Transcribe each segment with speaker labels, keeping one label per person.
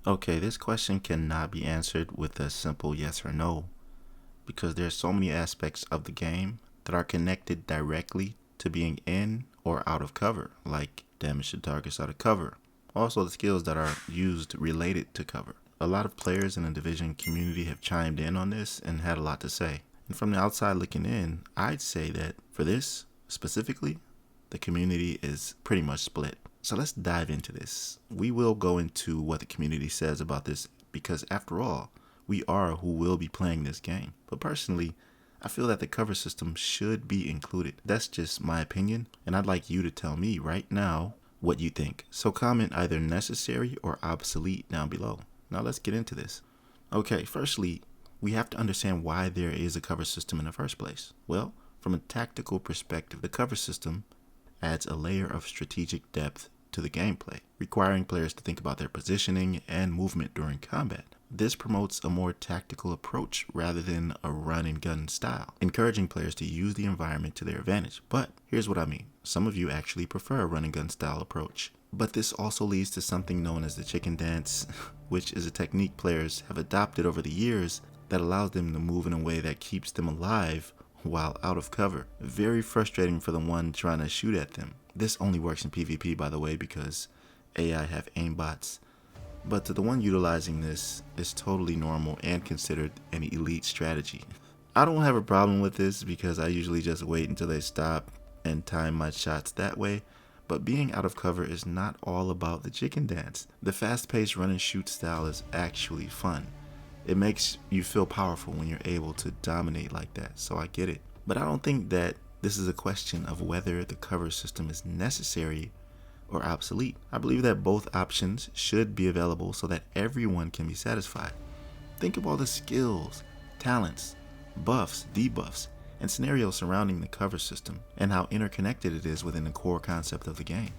Speaker 1: Okay, this question cannot be answered with a simple yes or no because there's so many aspects of the game that are connected directly to being in or out of cover, like damage to targets out of cover. Also, the skills that are used related to cover. A lot of players in the Division community have chimed in on this and had a lot to say. And from the outside looking in, I'd say that for this specifically, the community is pretty much split. So let's dive into this. We will go into what the community says about this because after all, we are who will be playing this game. But personally, I feel that the cover system should be included. That's just my opinion, and I'd like you to tell me right now what you think. So comment either necessary or obsolete down below. Now let's get into this. Okay, firstly, we have to understand why there is a cover system in the first place. Well, from a tactical perspective, the cover system adds a layer of strategic depth to the gameplay, requiring players to think about their positioning and movement during combat. This promotes a more tactical approach rather than a run and gun style, encouraging players to use the environment to their advantage. But here's what I mean. Some of you actually prefer a run and gun style approach. But this also leads to something known as the chicken dance, which is a technique players have adopted over the years that allows them to move in a way that keeps them alive while out of cover. Very frustrating for the one trying to shoot at them. This only works in PvP, by the way, because AI have aimbots. But to the one utilizing this, it's totally normal and considered an elite strategy. I don't have a problem with this because I usually just wait until they stop and time my shots that way. But being out of cover is not all about the chicken dance. The fast-paced run and shoot style is actually fun. It makes you feel powerful when you're able to dominate like that, so I get it. But I don't think that this is a question of whether the cover system is necessary or obsolete. I believe that both options should be available so that everyone can be satisfied. Think of all the skills, talents, buffs, debuffs, and scenarios surrounding the cover system and how interconnected it is within the core concept of the game.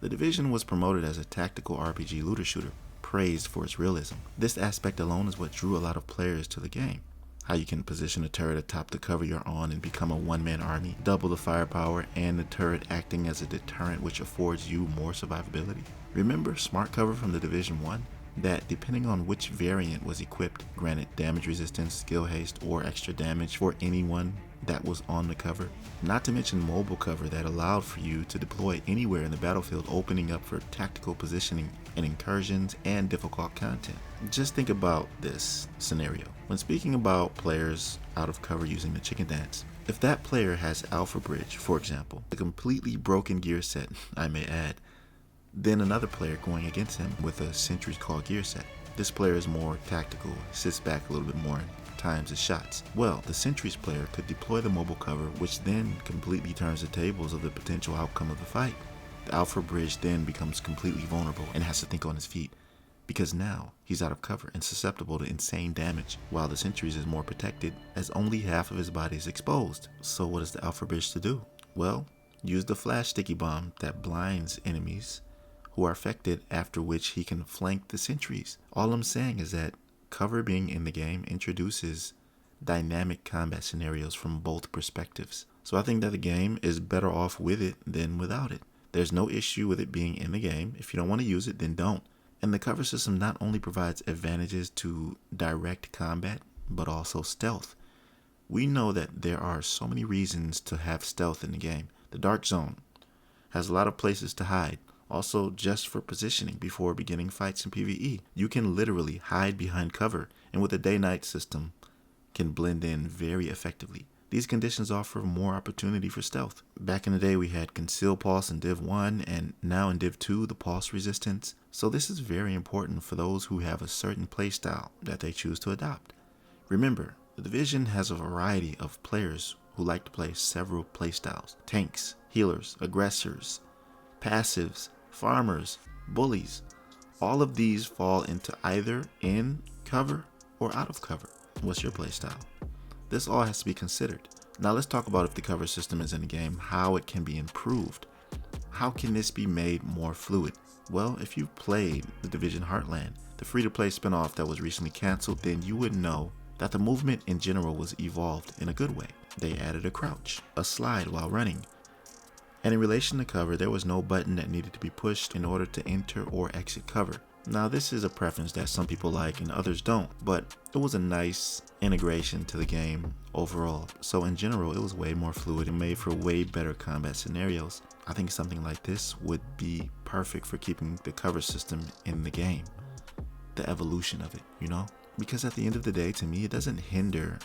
Speaker 1: The Division was promoted as a tactical RPG looter shooter, praised for its realism. This aspect alone is what drew a lot of players to the game. How you can position a turret atop the cover you're on and become a one-man army, double the firepower, and the turret acting as a deterrent which affords you more survivability. Remember Smart Cover from the Division 1? That depending on which variant was equipped, granted damage resistance, skill haste, or extra damage for anyone that was on the cover. Not to mention mobile cover that allowed for you to deploy anywhere in the battlefield, opening up for tactical positioning and incursions and difficult content. Just think about this scenario. When speaking about players out of cover using the chicken dance, if that player has Alpha Bridge, for example, a completely broken gear set, I may add, then another player going against him with a Sentry's Call gear set. This player is more tactical, sits back a little bit more and times his shots. Well, the Sentry's player could deploy the mobile cover, which then completely turns the tables of the potential outcome of the fight. The Alpha Bridge then becomes completely vulnerable and has to think on his feet, because now he's out of cover and susceptible to insane damage, while the Sentry's is more protected as only half of his body is exposed. So what is the Alpha Bridge to do? Well, use the flash sticky bomb that blinds enemies who are affected, after which he can flank the Sentries. All I'm saying is that cover being in the game introduces dynamic combat scenarios from both perspectives. So I think that the game is better off with it than without it. There's no issue with it being in the game. If you don't want to use it, then don't. And the cover system not only provides advantages to direct combat, but also stealth. We know that there are so many reasons to have stealth in the game. The Dark Zone has a lot of places to hide. Also, just for positioning before beginning fights in PvE. You can literally hide behind cover, and with a day-night system, can blend in very effectively. These conditions offer more opportunity for stealth. Back in the day, we had Conceal Pulse in Div 1, and now in Div 2, the Pulse Resistance. So this is very important for those who have a certain playstyle that they choose to adopt. Remember, the Division has a variety of players who like to play several playstyles. Tanks, healers, aggressors, passives, farmers, bullies. All of these fall into either in cover or out of cover. What's your playstyle? This all has to be considered. Now let's talk about if the cover system is in the game, how it can be improved. How can this be made more fluid? Well, if you've played The Division Heartland, the free-to-play spinoff that was recently canceled, then you would know that the movement in general was evolved in a good way. They added a crouch, a slide while running, and in relation to cover, there was no button that needed to be pushed in order to enter or exit cover. Now this is a preference that some people like and others don't, but it was a nice integration to the game overall. So in general, it was way more fluid and made for way better combat scenarios. I think something like this would be perfect for keeping the cover system in the game, the evolution of it, you know? Because at the end of the day, to me, it doesn't hinder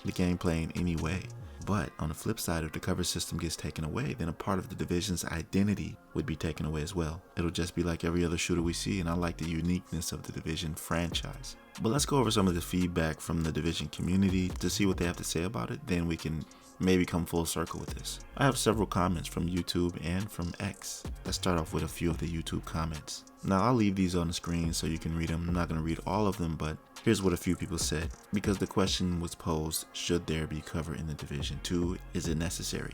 Speaker 1: the gameplay in any way. But on the flip side, if the cover system gets taken away, then a part of the Division's identity would be taken away as well. It'll just be like every other shooter we see, and I like the uniqueness of the Division franchise. But let's go over some of the feedback from the Division community to see what they have to say about it, then we can maybe come full circle with this. I have several comments from YouTube and from X. Let's start off with a few of the YouTube comments. Now I'll leave these on the screen so you can read them. I'm not going to read all of them, but here's what a few people said. Because the question was posed, should there be cover in the Division 2? Is it necessary?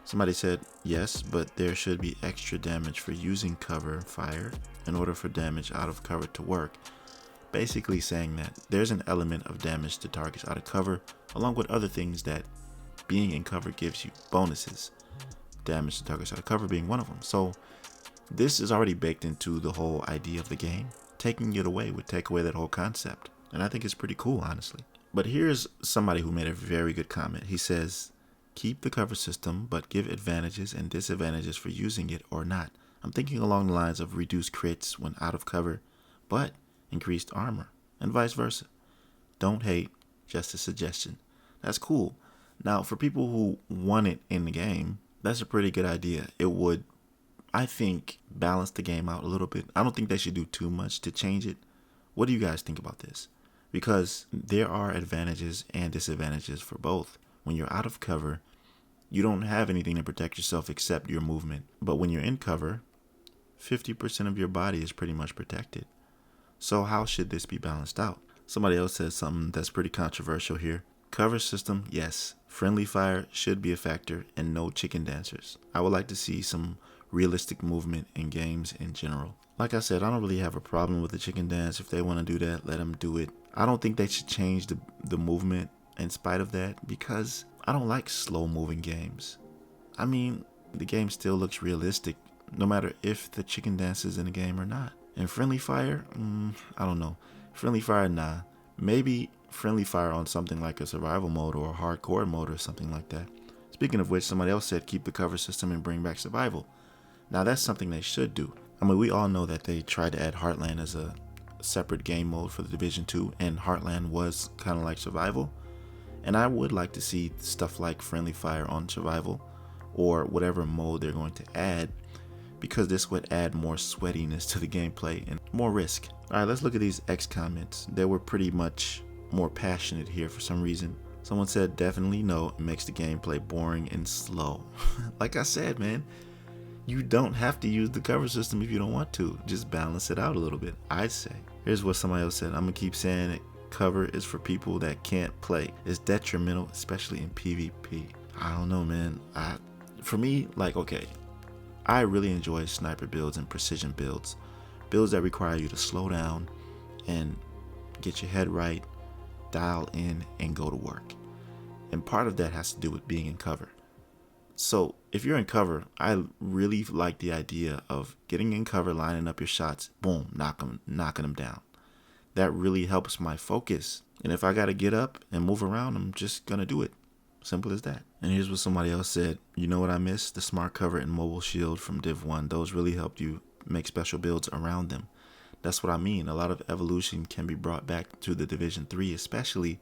Speaker 1: Somebody said, yes, but there should be extra damage for using cover fire in order for damage out of cover to work. Basically saying that there's an element of damage to targets out of cover, along with other things that being in cover gives you bonuses. Damage to targets out of cover being one of them. So this is already baked into the whole idea of the game. Taking it away would take away that whole concept. And I think it's pretty cool, honestly. But here's somebody who made a very good comment. He says, keep the cover system, but give advantages and disadvantages for using it or not. I'm thinking along the lines of reduced crits when out of cover, but increased armor, and vice versa. Don't hate, just a suggestion. That's cool. Now, for people who want it in the game, that's a pretty good idea. It would, I think, balance the game out a little bit. I don't think they should do too much to change it. What do you guys think about this? Because there are advantages and disadvantages for both. When you're out of cover, you don't have anything to protect yourself except your movement. But when you're in cover, 50% of your body is pretty much protected. So how should this be balanced out? Somebody else says something that's pretty controversial here. Cover system, yes. Friendly fire should be a factor and no chicken dancers. I would like to see some realistic movement in games in general. Like I said, I don't really have a problem with the chicken dance. If they want to do that, let them do it. I don't think they should change the movement in spite of that, because I don't like slow moving games. I mean, the game still looks realistic no matter if the chicken dance is in the game or not. And friendly fire, I don't know. Friendly fire, nah. Maybe friendly fire on something like a survival mode or a hardcore mode or something like that. Speaking of which, somebody else said keep the cover system and bring back survival. Now that's something they should do. I mean, we all know that they tried to add Heartland as a separate game mode for the Division 2, and Heartland was kind of like survival. And I would like to see stuff like friendly fire on survival or whatever mode they're going to add, because this would add more sweatiness to the gameplay and more risk. Alright, let's look at these X comments. They were pretty much more passionate here for some reason. Someone said definitely no, it makes the gameplay boring and slow. Like I said, man, you don't have to use the cover system if you don't want to. Just balance it out a little bit, I'd say. Here's what somebody else said. I'm gonna keep saying it. Cover is for people that can't play. It's detrimental, especially in PvP. I don't know, man. For me, like, okay, I really enjoy sniper builds and precision builds. Builds that require you to slow down and get your head right, dial in, and go to work. And part of that has to do with being in cover. So if you're in cover, I really like the idea of getting in cover, lining up your shots, boom, knocking them down. That really helps my focus. And if I got to get up and move around, I'm just going to do it. Simple as that. And here's what somebody else said. You know what I miss? The smart cover and mobile shield from Div 1. Those really helped you make special builds around them. That's what I mean. A lot of evolution can be brought back to the Division 3, especially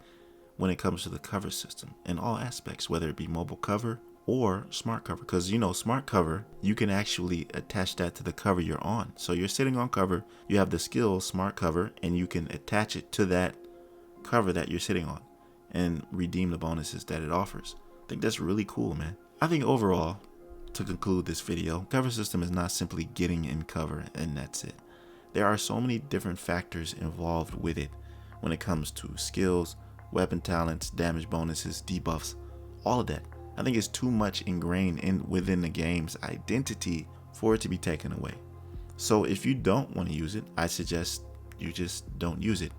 Speaker 1: when it comes to the cover system in all aspects, whether it be mobile cover or smart cover. Because, you know, smart cover, you can actually attach that to the cover you're on. So you're sitting on cover, you have the skill smart cover, and you can attach it to that cover that you're sitting on and redeem the bonuses that it offers. I think that's really cool, man. I think overall, to conclude this video, cover system is not simply getting in cover and that's it. There are so many different factors involved with it when it comes to skills, weapon talents, damage bonuses, debuffs, all of that. I think it's too much ingrained within the game's identity for it to be taken away. So if you don't want to use it, I suggest you just don't use it.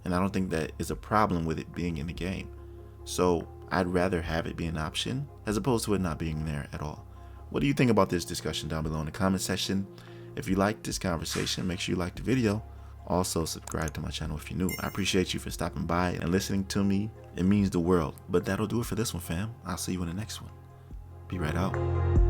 Speaker 1: And I don't think that is a problem with it being in the game. So I'd rather have it be an option as opposed to it not being there at all. What do you think about this discussion down below in the comment section? If you liked this conversation, make sure you like the video. Also, subscribe to my channel if you're new. I appreciate you for stopping by and listening to me. It means the world. But that'll do it for this one, fam. I'll see you in the next one. Be right out.